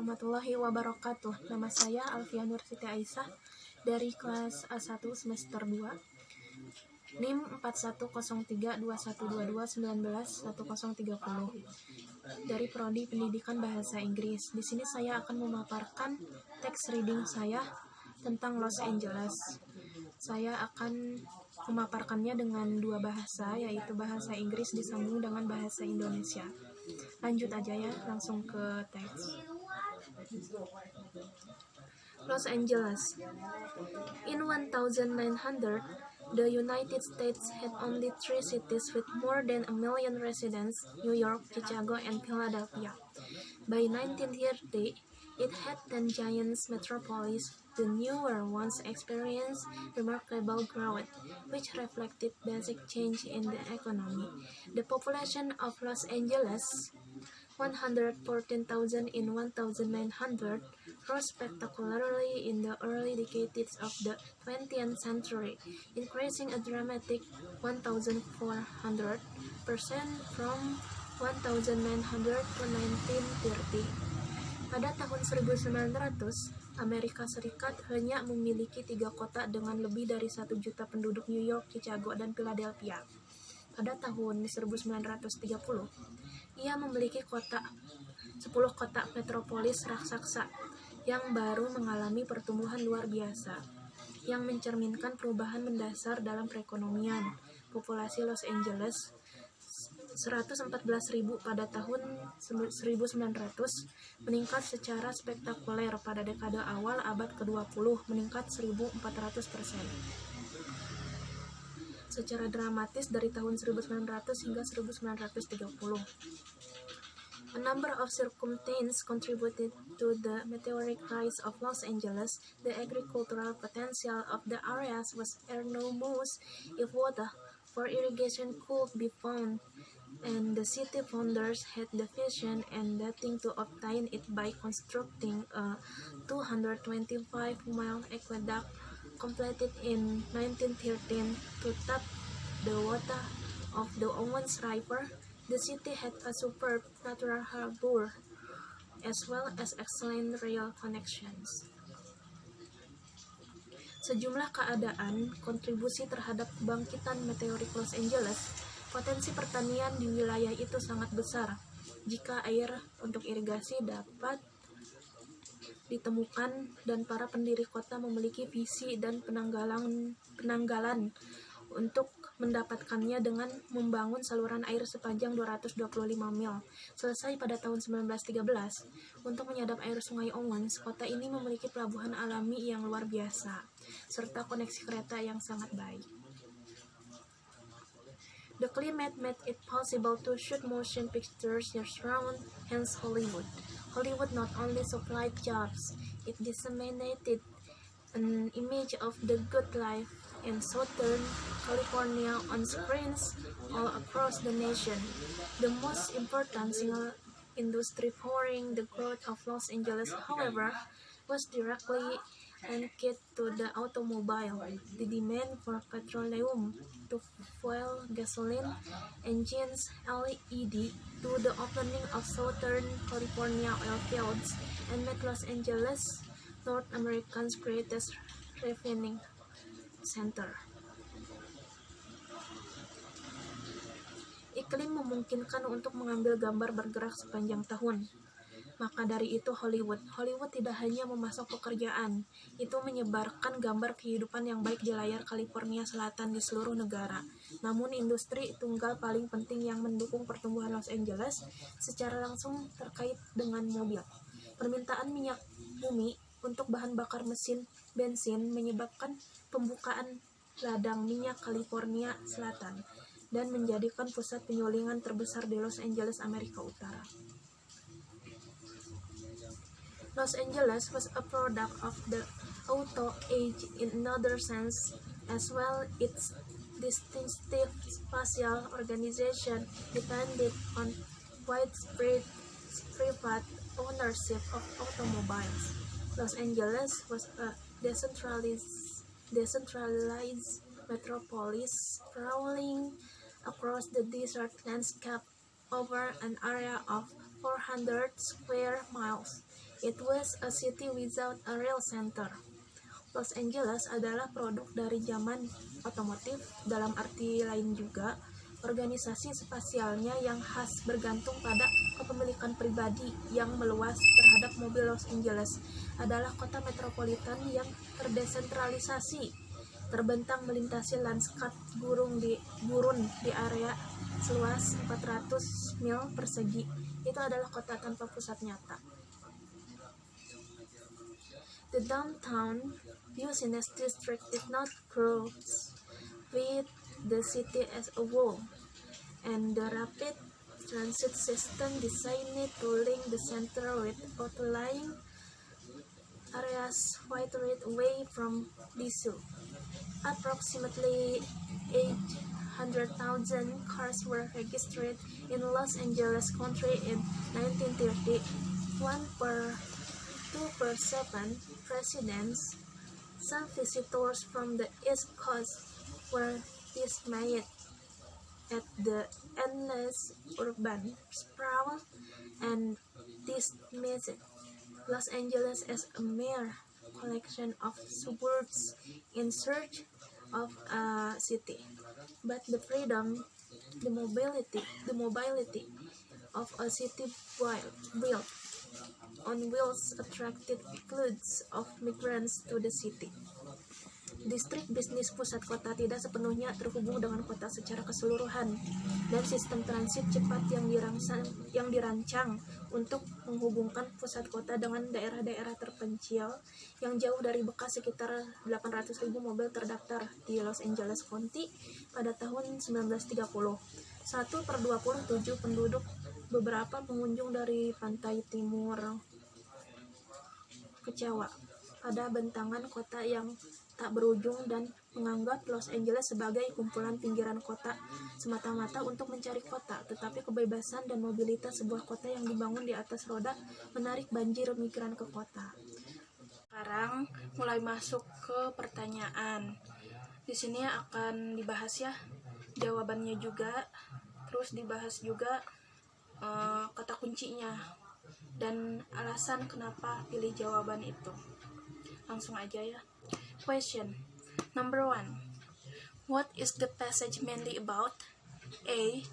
warahmatullahi wabarakatuh. Nama saya Alfia Nur Siti Aisyah dari kelas A1 semester 2. NIM 41032122191030 dari Prodi Pendidikan Bahasa Inggris. Di sini saya akan memaparkan teks reading saya tentang Los Angeles. Saya akan memaparkannya dengan dua bahasa, yaitu bahasa Inggris disambung dengan bahasa Indonesia. Lanjut aja ya, langsung ke teks. Los Angeles. In 1900, the United States had only 3 cities with more than 1 million residents: New York, Chicago, and Philadelphia. By 1930, it had 10 giant metropolises. The newer ones experienced remarkable growth, which reflected basic change in the economy. The population of Los Angeles, 114,000 in 1900, rose spectacularly in the early decades of the 20th century, increasing a dramatic 1,400% from 1900 to 1930. Pada tahun 1900, Amerika Serikat hanya memiliki 3 kota dengan lebih dari 1 juta penduduk: New York, Chicago, dan Philadelphia. Pada tahun 1930, ia memiliki 10 kota metropolis raksasa yang baru mengalami pertumbuhan luar biasa, yang mencerminkan perubahan mendasar dalam perekonomian. Populasi Los Angeles 114.000 pada tahun 1900, meningkat secara spektakuler pada dekade awal abad ke-20, meningkat 1.400%. Secara dramatis dari tahun 1900 hingga 1930. A number of circumstances contributed to the meteoric rise of Los Angeles. The agricultural potential of the areas was enormous if water for irrigation could be found, and the city founders had the vision and daring to obtain it by constructing a 225-mile aqueduct completed in 1913 to tap the water of the Owens River. The city had a superb natural harbor as well as excellent rail connections. Sejumlah keadaan kontribusi terhadap kebangkitan meteorik Los Angeles. Potensi pertanian di wilayah itu sangat besar. Jika air untuk irigasi dapat ditemukan dan para pendiri kota memiliki visi dan penanggalan untuk mendapatkannya dengan membangun saluran air sepanjang 225 mil. Selesai pada tahun 1913, untuk menyadap air sungai Owens, kota ini memiliki pelabuhan alami yang luar biasa, serta koneksi kereta yang sangat baik. The climate made it possible to shoot motion pictures year-round, hence Hollywood. Hollywood not only supplied jobs, it disseminated an image of the good life in Southern California on screens all across the nation. The most important single industry powering the growth of Los Angeles, however, was directly linked to the automobile. The demand for petroleum to fuel gasoline engines led to the opening of Southern California oil fields and made Los Angeles North America's greatest refining center. Iklim memungkinkan untuk mengambil gambar bergerak sepanjang tahun. Maka dari itu Hollywood tidak hanya memasok pekerjaan, itu menyebarkan gambar kehidupan yang baik di layar California Selatan di seluruh negara. Namun industri tunggal paling penting yang mendukung pertumbuhan Los Angeles secara langsung terkait dengan mobil. Permintaan minyak bumi untuk bahan bakar mesin bensin menyebabkan pembukaan ladang minyak California Selatan dan menjadikan pusat penyulingan terbesar di Los Angeles, Amerika Utara. Los Angeles was a product of the auto age in another sense as well. Its distinctive spatial organization depended on widespread private ownership of automobiles. Los Angeles was a decentralized metropolis sprawling across the desert landscape over an area of 400 square miles. It was a city without a real center. Los Angeles adalah produk dari zaman otomotif, dalam arti lain juga, organisasi spasialnya yang khas bergantung pada kepemilikan pribadi yang meluas terhadap mobil. Los Angeles adalah kota metropolitan yang terdesentralisasi, terbentang melintasi lanskap gurun di area seluas 400 mil persegi. Itu adalah kota tanpa pusat nyata. The downtown Business District is not close with the city as a whole, and the rapid transit system designed to link the center with outlying areas further away from DC. Approximately 800,000 cars were registered in Los Angeles County in 1930, 2 per 7 residents. Some visitors from the East Coast were dismayed at the endless urban sprawl and dismissed Los Angeles as a mere collection of suburbs in search of a city. But the freedom, the mobility of a city built on wheels attracted floods of migrants to the city. Distrik bisnis pusat kota tidak sepenuhnya terhubung dengan kota secara keseluruhan, dan sistem transit cepat yang dirancang untuk menghubungkan pusat kota dengan daerah-daerah terpencil yang jauh dari bekas. Sekitar 800.000 mobil terdaftar di Los Angeles County pada tahun 1930. 1/27 penduduk. Beberapa pengunjung dari pantai timur kecewa pada bentangan kota yang tak berujung dan menganggap Los Angeles sebagai kumpulan pinggiran kota semata-mata untuk mencari kota, tetapi kebebasan dan mobilitas sebuah kota yang dibangun di atas roda menarik banjir migran ke kota. Sekarang mulai masuk ke pertanyaan. Di sini akan dibahas ya jawabannya juga, terus dibahas juga kata kuncinya dan alasan kenapa pilih jawaban itu. Langsung aja ya. Question number 1. What is the passage mainly about? A.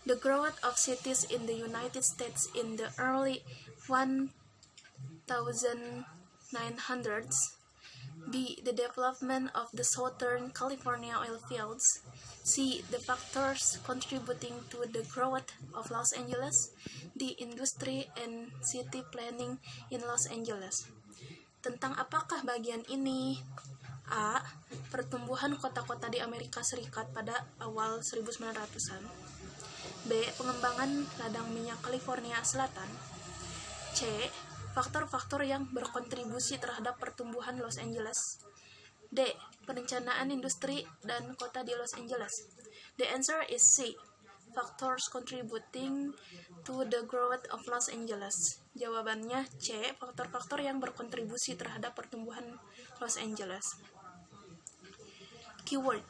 The growth of cities in the United States in the early 1900s. B. The development of the Southern California oil fields. C. The factors contributing to the growth of Los Angeles. D. Industry and city planning in Los Angeles. Tentang apakah bagian ini? A. Pertumbuhan kota-kota di Amerika Serikat pada awal 1900-an. B. Pengembangan ladang minyak California Selatan. C. Faktor-faktor yang berkontribusi terhadap pertumbuhan Los Angeles. D. Perencanaan industri dan kota di Los Angeles. The answer is C. Factors contributing to the growth of Los Angeles. Jawabannya C. Faktor-faktor yang berkontribusi terhadap pertumbuhan Los Angeles. Keyword.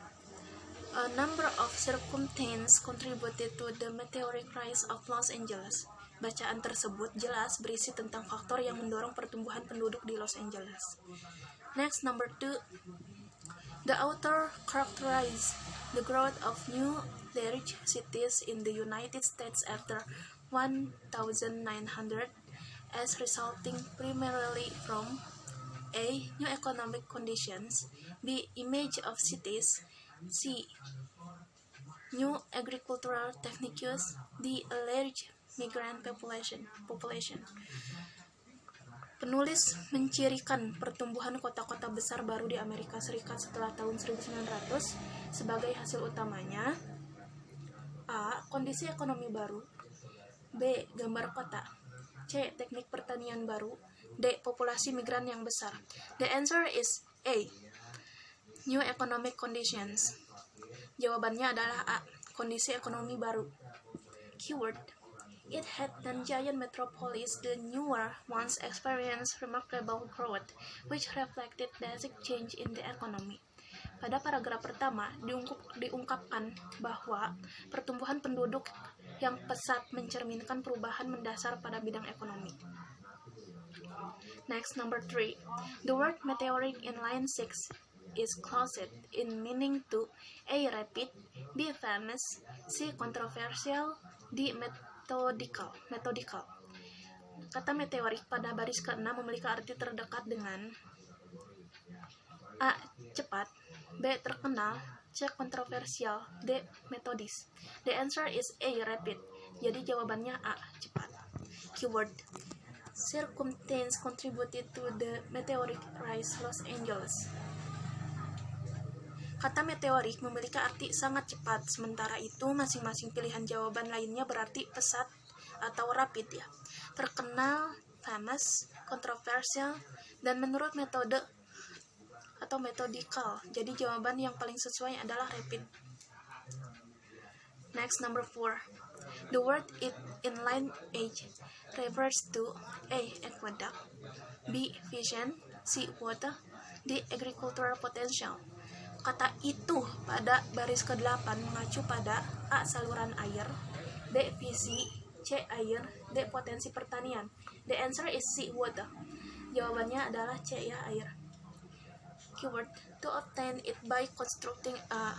A number of circumstances contributed to the meteoric rise of Los Angeles. Bacaan tersebut jelas berisi tentang faktor yang mendorong pertumbuhan penduduk di Los Angeles. Next, number 2. The author characterized the growth of new large cities in the United States after 1900 as resulting primarily from A. New economic conditions. B. Image of cities. C. New agricultural techniques. D. A large migrant population. Penulis mencirikan pertumbuhan kota-kota besar baru di Amerika Serikat setelah tahun 1900 sebagai hasil utamanya A. Kondisi ekonomi baru. B. Gambar kota. C. Teknik pertanian baru. D. Populasi migran yang besar. The answer is A. New economic conditions. Jawabannya adalah A. Kondisi ekonomi baru. Keyword. It had than giant metropolis, the newer ones experienced remarkable growth, which reflected drastic change in the economy. Pada paragraf pertama, diungkapkan bahwa pertumbuhan penduduk yang pesat mencerminkan perubahan mendasar pada bidang ekonomi. Next, number 3. The word meteoric in line 6 is closet in meaning to A. Rapid, B. Famous, C. Controversial, D. Methodical. Kata meteorik pada baris ke-6 memiliki arti terdekat dengan A. Cepat, B. Terkenal, C. Kontroversial, D. Metodis. The answer is A. Rapid. Jadi jawabannya A. Cepat. Keyword: circumstance contributed to the meteoric rise Los Angeles. Kata meteorik memiliki arti sangat cepat, sementara itu masing-masing pilihan jawaban lainnya berarti pesat atau rapid ya. Terkenal, famous, controversial, dan menurut metode atau methodikal. Jadi jawaban yang paling sesuai adalah rapid. Next, number 4. The word in line 8 refers to A. Aqueduct, B. Vision, C. Water, D. Agricultural potential. Kata itu pada baris ke-8 mengacu pada A. Saluran air, B. Visi, C. Air, D. Potensi pertanian. The answer is C. Water. Jawabannya adalah C ya, air. Keyword: to obtain it by constructing a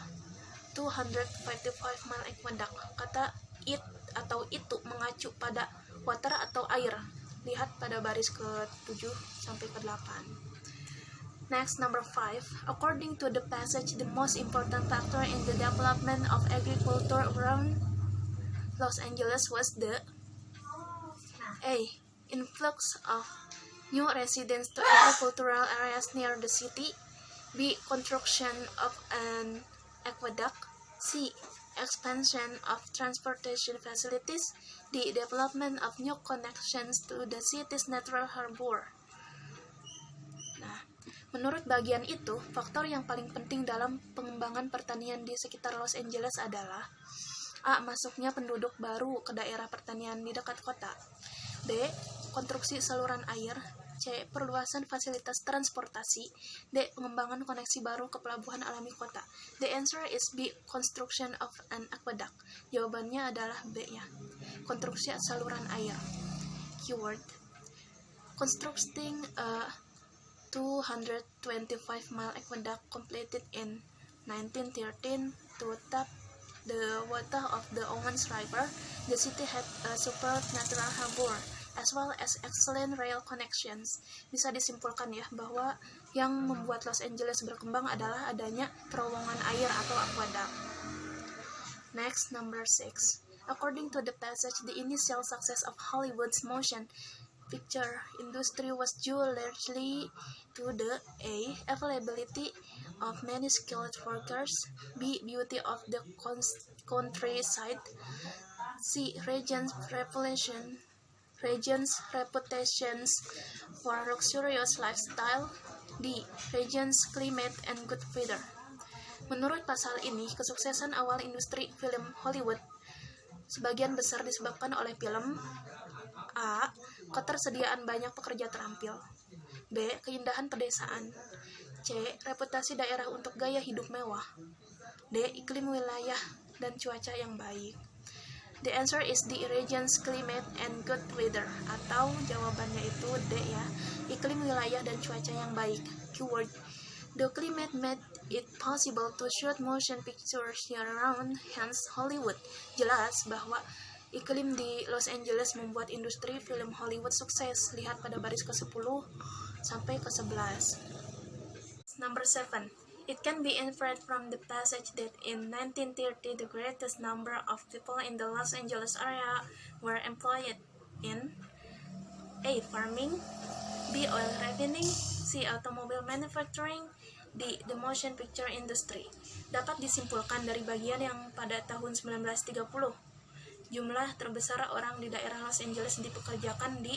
255 mile aqueduct. Kata it atau itu mengacu pada water atau air. Lihat pada baris ke-7 sampai ke-8. Next, number 5. According to the passage, the most important factor in the development of agriculture around Los Angeles was the A. Influx of new residents to agricultural areas near the city, B. Construction of an aqueduct, C. Expansion of transportation facilities, D. Development of new connections to the city's natural harbor. Nah, menurut bagian itu, faktor yang paling penting dalam pengembangan pertanian di sekitar Los Angeles adalah A. Masuknya penduduk baru ke daerah pertanian di dekat kota, B. Konstruksi saluran air, C. Perluasan fasilitas transportasi, D. Pengembangan koneksi baru ke pelabuhan alami kota. The answer is B. Construction of an aqueduct. Jawabannya adalah B ya, konstruksi saluran air. Keyword: constructing a 225 mile aqueduct completed in 1913 to tap the water of the Owens River. The city had a superb natural harbor as well as excellent rail connections. Bisa disimpulkan ya bahwa yang membuat Los Angeles berkembang adalah adanya terowongan air atau aqueduct. Next, number 6. According to the passage, the initial success of Hollywood's motion picture industry was due largely to the A. Availability of many skilled workers, B. Beauty of the countryside, C. Region's reputations for luxurious lifestyle, D. Region's climate and good weather. Menurut pasal ini, kesuksesan awal industri film Hollywood sebagian besar disebabkan oleh film A. Ketersediaan banyak pekerja terampil, B. Keindahan pedesaan, C. Reputasi daerah untuk gaya hidup mewah, D. Iklim wilayah dan cuaca yang baik. The answer is the region's climate and good weather, atau jawabannya itu D ya, iklim wilayah dan cuaca yang baik. Keyword: the climate made it possible to shoot motion pictures year-round, hence Hollywood. Jelas bahwa iklim di Los Angeles membuat industri film Hollywood sukses. Lihat pada baris ke-10 sampai ke-11. Number 7. It can be inferred from the passage that in 1930 the greatest number of people in the Los Angeles area were employed in A. Farming, B. Oil refining, C. Automobile manufacturing, D. The motion picture industry. Dapat disimpulkan dari bagian yang pada tahun 1930 jumlah terbesar orang di daerah Los Angeles dipekerjakan di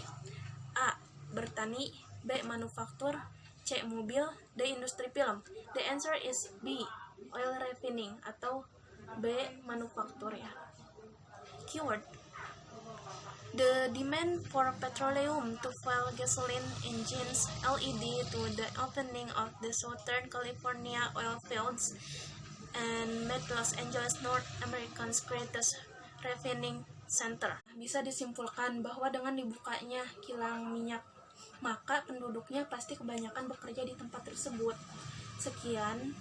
A. Bertani, B. Manufaktur, C. Mobil, D. Industri film. The answer is B. Oil refining atau B. Manufaktur ya. Keyword: the demand for petroleum to fuel gasoline engines led to the opening of the Southern California oil fields and made Los Angeles North America's greatest refining center. Bisa disimpulkan bahwa dengan dibukanya kilang minyak maka penduduknya pasti kebanyakan bekerja di tempat tersebut. Sekian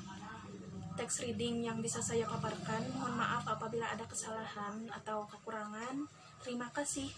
teks reading yang bisa saya paparkan. Mohon maaf apabila ada kesalahan atau kekurangan. Terima kasih.